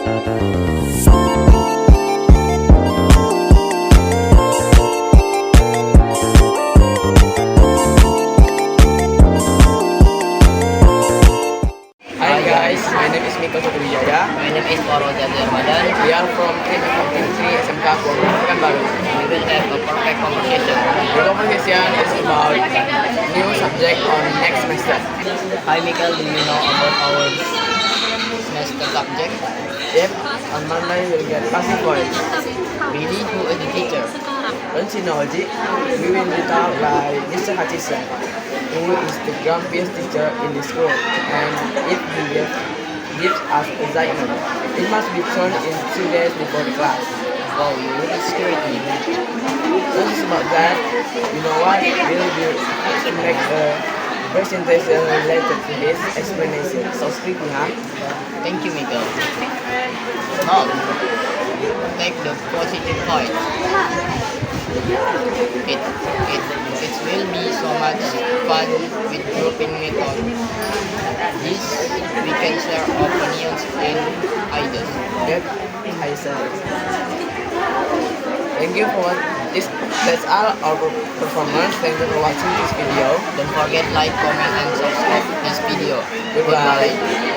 Hi guys, my name is Miko Sukriyaya. My name is Poro Jati Ramadan. We are from Team FMC SMK Kuala Pekanbaru. We will have a perfect conversation. The conversation is about new subject on next semester. Hi Michael, do you know about our semester subject? Yep, on Monday we'll get passing point. Really, who is the teacher? Don't you know, Ji? We will be taught by Mr. Hachisa, who is the grumpiest teacher in the school, and if he gives us assignment, it must be turned in 2 days before the class. Wow, you really scared me. Not just about that, you know what? We'll be to make a presentation related to this explanation. So speaking, huh? Thank you, Michael. Now, take the positive point. It will be so much fun with grouping method. This we can share opinions and ideas. Yep, I said it. Thank you for this. That's all our performance. Thank you for watching this video. Don't forget like, comment, and subscribe this video. Goodbye. Goodbye.